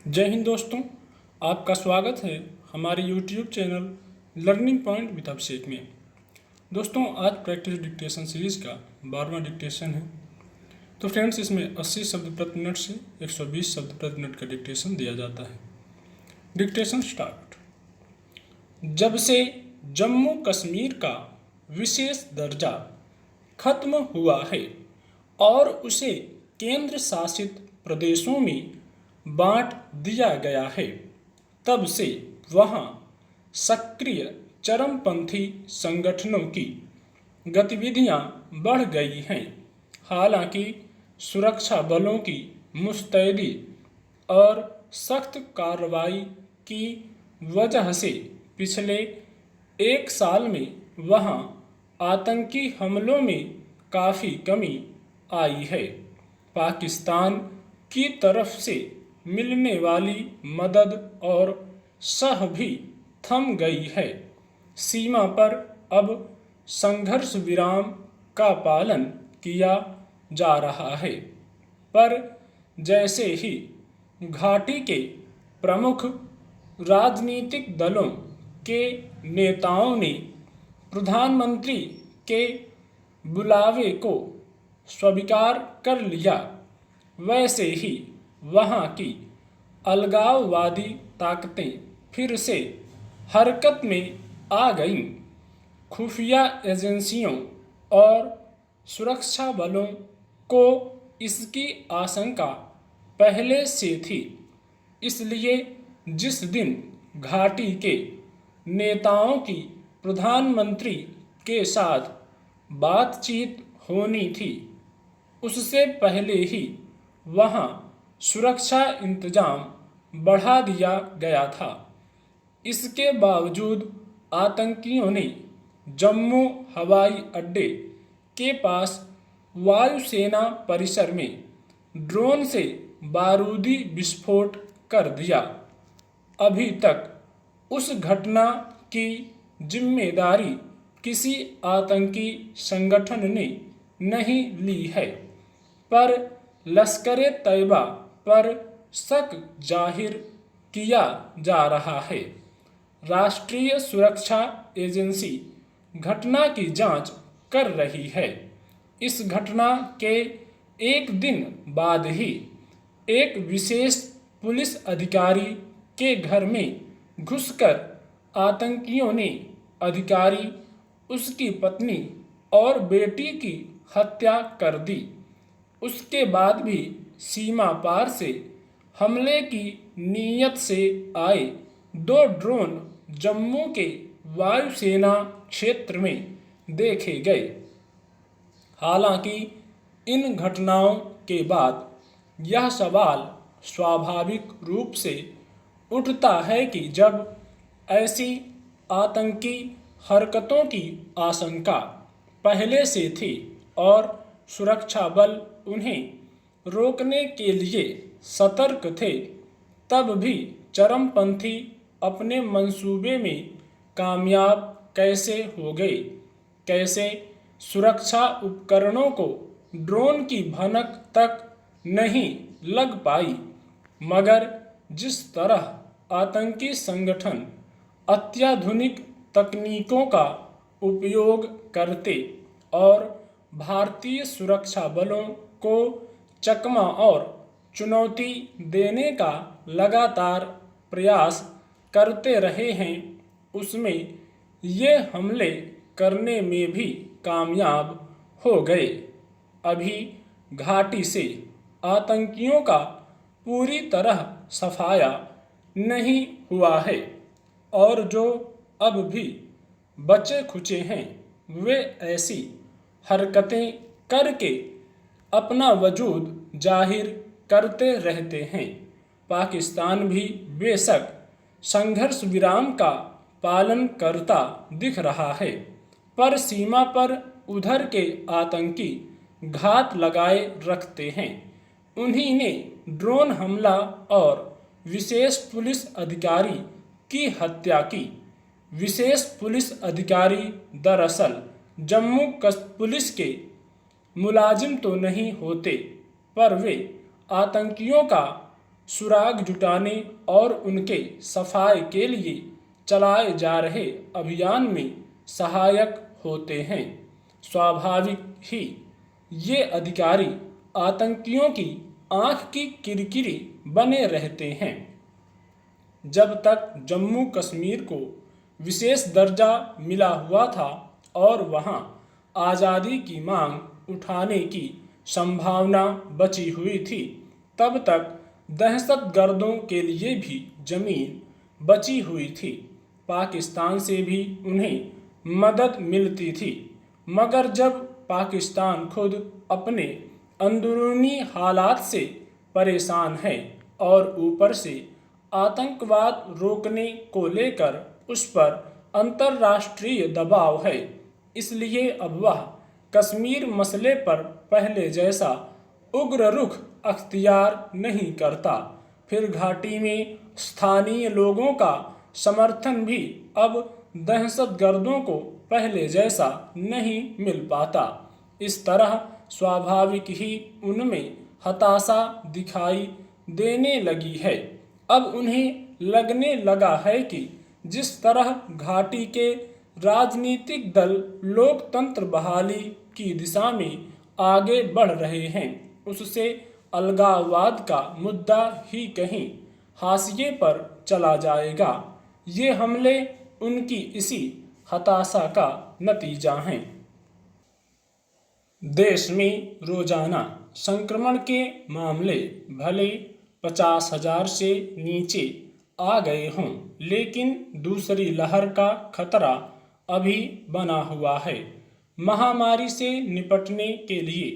जय हिंद दोस्तों, आपका स्वागत है हमारे YouTube channel learning point with Abhishek में। दोस्तों, आज प्रैक्टिस डिक्टेशन सीरीज़ का 12वां डिक्टेशन है। तो फ्रेंड्स, इसमें 80 शब्द प्रति मिनट से 120 शब्द प्रति मिनट का डिक्टेशन दिया जाता है। Dictation start. जब से जम्मू कश्मीर का विशेष दर्जा खत्म हुआ है और उसे केंद्र शासित प्रदेशों में बांट दिया गया है, तब से वहां सक्रिय चरमपंथी संगठनों की गतिविधियां बढ़ गई हैं। हालांकि सुरक्षा बलों की मुस्तैदी और सख्त कार्रवाई की वजह से पिछले एक साल में वहां आतंकी हमलों में काफ़ी कमी आई है। पाकिस्तान की तरफ से मिलने वाली मदद और सह भी थम गई है। सीमा पर अब संघर्ष विराम का पालन किया जा रहा है, पर जैसे ही घाटी के प्रमुख राजनीतिक दलों के नेताओं ने प्रधानमंत्री के बुलावे को स्वीकार कर लिया, वैसे ही वहां की अलगाववादी ताकतें फिर से हरकत में आ गईं। खुफिया एजेंसियों और सुरक्षा बलों को इसकी आशंका पहले से थी, इसलिए जिस दिन घाटी के नेताओं की प्रधानमंत्री के साथ बातचीत होनी थी, उससे पहले ही वहां सुरक्षा इंतजाम बढ़ा दिया गया था। इसके बावजूद आतंकियों ने जम्मू हवाई अड्डे के पास वायुसेना परिसर में ड्रोन से बारूदी विस्फोट कर दिया। अभी तक उस घटना की जिम्मेदारी किसी आतंकी संगठन ने नहीं ली है, पर लश्कर तैयबा पर शक जाहिर किया जा रहा है। राष्ट्रीय सुरक्षा एजेंसी घटना की जांच कर रही है। इस घटना के एक दिन बाद ही एक विशेष पुलिस अधिकारी के घर में घुसकर आतंकियों ने अधिकारी, उसकी पत्नी और बेटी की हत्या कर दी। उसके बाद भी सीमा पार से हमले की नीयत से आए 2 ड्रोन जम्मू के वायुसेना क्षेत्र में देखे गए। हालांकि इन घटनाओं के बाद यह सवाल स्वाभाविक रूप से उठता है कि जब ऐसी आतंकी हरकतों की आशंका पहले से थी और सुरक्षा बल उन्हें रोकने के लिए सतर्क थे, तब भी चरमपंथी अपने मंसूबे में कामयाब कैसे हो गए। कैसे सुरक्षा उपकरणों को ड्रोन की भनक तक नहीं लग पाई, मगर जिस तरह आतंकी संगठन अत्याधुनिक तकनीकों का उपयोग करते और भारतीय सुरक्षा बलों को चकमा और चुनौती देने का लगातार प्रयास करते रहे हैं, उसमें ये हमले करने में भी कामयाब हो गए। अभी घाटी से आतंकियों का पूरी तरह सफाया नहीं हुआ है और जो अब भी बचे खुचे हैं, वे ऐसी हरकतें करके अपना वजूद जाहिर करते रहते हैं। पाकिस्तान भी बेशक संघर्ष विराम का पालन करता दिख रहा है, पर सीमा पर उधर के आतंकी घात लगाए रखते हैं। उन्हीं ने ड्रोन हमला और विशेष पुलिस अधिकारी की हत्या की। विशेष पुलिस अधिकारी दरअसल जम्मू पुलिस के मुलाजिम तो नहीं होते, पर वे आतंकियों का सुराग जुटाने और उनके सफाई के लिए चलाए जा रहे अभियान में सहायक होते हैं। स्वाभाविक ही ये अधिकारी आतंकियों की आंख की किरकिरी बने रहते हैं। जब तक जम्मू कश्मीर को विशेष दर्जा मिला हुआ था और वहां आज़ादी की मांग उठाने की संभावना बची हुई थी, तब तक दहशतगर्दों के लिए भी जमीन बची हुई थी। पाकिस्तान से भी उन्हें मदद मिलती थी, मगर जब पाकिस्तान खुद अपने अंदरूनी हालात से परेशान है और ऊपर से आतंकवाद रोकने को लेकर उस पर अंतर्राष्ट्रीय दबाव है, इसलिए अब वह कश्मीर मसले पर पहले जैसा उग्र रुख अख्तियार नहीं करता। फिर घाटी में स्थानीय लोगों का समर्थन भी अब दहशतगर्दों को पहले जैसा नहीं मिल पाता। इस तरह स्वाभाविक ही उनमें हताशा दिखाई देने लगी है। अब उन्हें लगने लगा है कि जिस तरह घाटी के राजनीतिक दल लोकतंत्र बहाली की दिशा में आगे बढ़ रहे हैं, उससे अलगाववाद का मुद्दा ही कहीं हाशिए पर चला जाएगा। ये हमले उनकी इसी हताशा का नतीजा हैं। देश में रोजाना संक्रमण के मामले भले 50,000 से नीचे आ गए हों, लेकिन दूसरी लहर का खतरा अभी बना हुआ है। महामारी से निपटने के लिए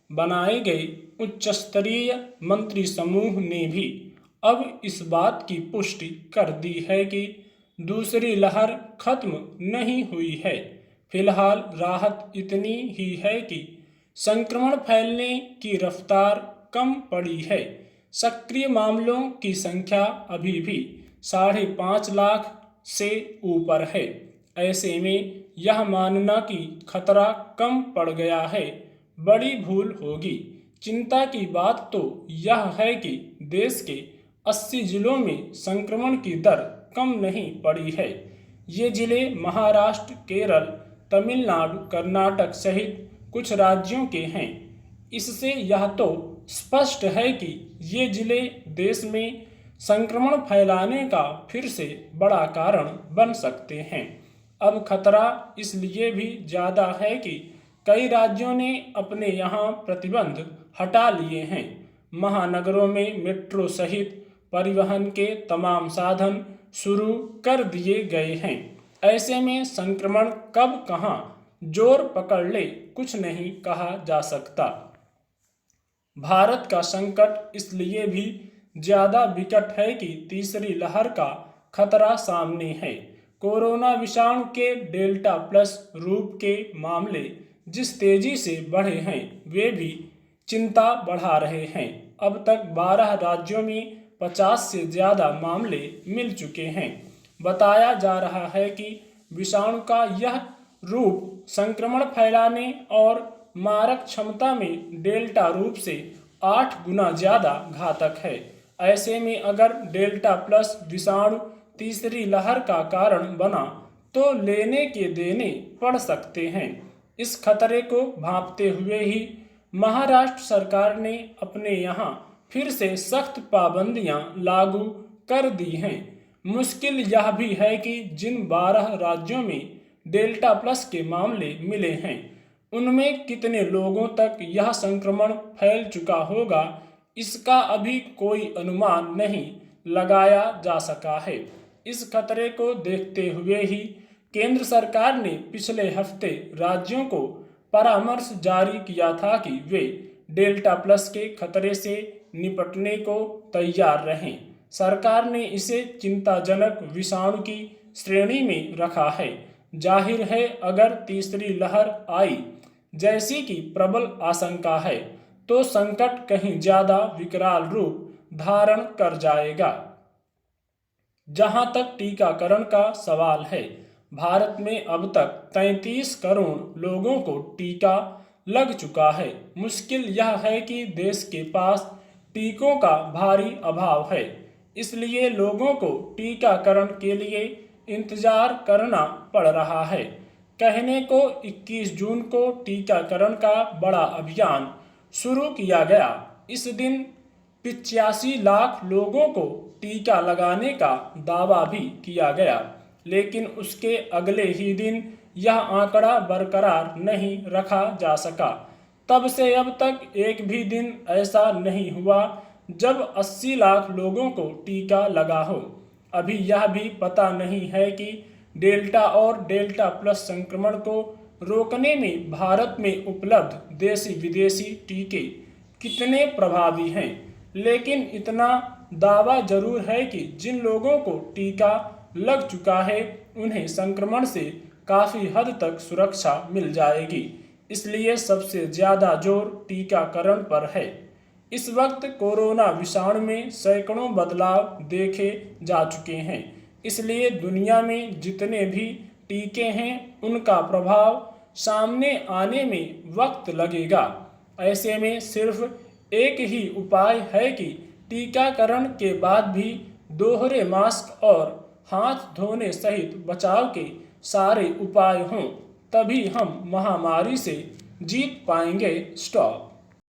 बनाए गए उच्च स्तरीय मंत्री समूह ने भी अब इस बात की पुष्टि कर दी है कि दूसरी लहर खत्म नहीं हुई है। फिलहाल राहत इतनी ही है कि संक्रमण फैलने की रफ्तार कम पड़ी है। सक्रिय मामलों की संख्या अभी भी 5.5 लाख से ऊपर है। ऐसे में यह मानना कि खतरा कम पड़ गया है बड़ी भूल होगी। चिंता की बात तो यह है कि देश के 80 जिलों में संक्रमण की दर कम नहीं पड़ी है। ये जिले महाराष्ट्र, केरल, तमिलनाडु, कर्नाटक सहित कुछ राज्यों के हैं। इससे यह तो स्पष्ट है कि ये जिले देश में संक्रमण फैलाने का फिर से बड़ा कारण बन सकते हैं। अब खतरा इसलिए भी ज़्यादा है कि कई राज्यों ने अपने यहाँ प्रतिबंध हटा लिए हैं। महानगरों में मेट्रो सहित परिवहन के तमाम साधन शुरू कर दिए गए हैं। ऐसे में संक्रमण कब कहाँ जोर पकड़ ले कुछ नहीं कहा जा सकता। भारत का संकट इसलिए भी ज़्यादा विकट है कि तीसरी लहर का खतरा सामने है। कोरोना विषाणु के डेल्टा प्लस रूप के मामले जिस तेजी से बढ़े हैं, वे भी चिंता बढ़ा रहे हैं। अब तक 12 राज्यों में 50 से ज़्यादा मामले मिल चुके हैं। बताया जा रहा है कि विषाणु का यह रूप संक्रमण फैलाने और मारक क्षमता में डेल्टा रूप से 8 गुना ज़्यादा घातक है। ऐसे में अगर डेल्टा प्लस विषाणु तीसरी लहर का कारण बना तो लेने के देने पड़ सकते हैं। इस खतरे को भांपते हुए ही महाराष्ट्र सरकार ने अपने यहाँ फिर से सख्त पाबंदियां लागू कर दी हैं। मुश्किल यह भी है कि जिन 12 राज्यों में डेल्टा प्लस के मामले मिले हैं, उनमें कितने लोगों तक यह संक्रमण फैल चुका होगा, इसका अभी कोई अनुमान नहीं लगाया जा सका है। इस खतरे को देखते हुए ही केंद्र सरकार ने पिछले हफ्ते राज्यों को परामर्श जारी किया था कि वे डेल्टा प्लस के खतरे से निपटने को तैयार रहें। सरकार ने इसे चिंताजनक विषाणु की श्रेणी में रखा है। जाहिर है अगर तीसरी लहर आई, जैसी कि प्रबल आशंका है, तो संकट कहीं ज्यादा विकराल रूप धारण कर जाएगा। जहां तक टीकाकरण का सवाल है, भारत में अब तक 33 करोड़ लोगों को टीका लग चुका है। मुश्किल यह है कि देश के पास टीकों का भारी अभाव है। इसलिए लोगों को टीकाकरण के लिए इंतजार करना पड़ रहा है। कहने को 21 जून को टीकाकरण का बड़ा अभियान शुरू किया गया। इस दिन 85 लाख लोगों को टीका लगाने का दावा भी किया गया, लेकिन उसके अगले ही दिन यह आंकड़ा बरकरार नहीं रखा जा सका। तब से अब तक एक भी दिन ऐसा नहीं हुआ जब 80 लाख लोगों को टीका लगा हो। अभी यह भी पता नहीं है कि डेल्टा और डेल्टा प्लस संक्रमण को रोकने में भारत में उपलब्ध देशी विदेशी टीके कितने प्रभावी हैं, लेकिन इतना दावा जरूर है कि जिन लोगों को टीका लग चुका है उन्हें संक्रमण से काफ़ी हद तक सुरक्षा मिल जाएगी। इसलिए सबसे ज़्यादा जोर टीकाकरण पर है। इस वक्त कोरोना विषाणु में सैकड़ों बदलाव देखे जा चुके हैं, इसलिए दुनिया में जितने भी टीके हैं उनका प्रभाव सामने आने में वक्त लगेगा। ऐसे में सिर्फ एक ही उपाय है कि टीकाकरण के बाद भी दोहरे मास्क और हाथ धोने सहित बचाव के सारे उपाय हों, तभी हम महामारी से जीत पाएंगे। स्टॉप।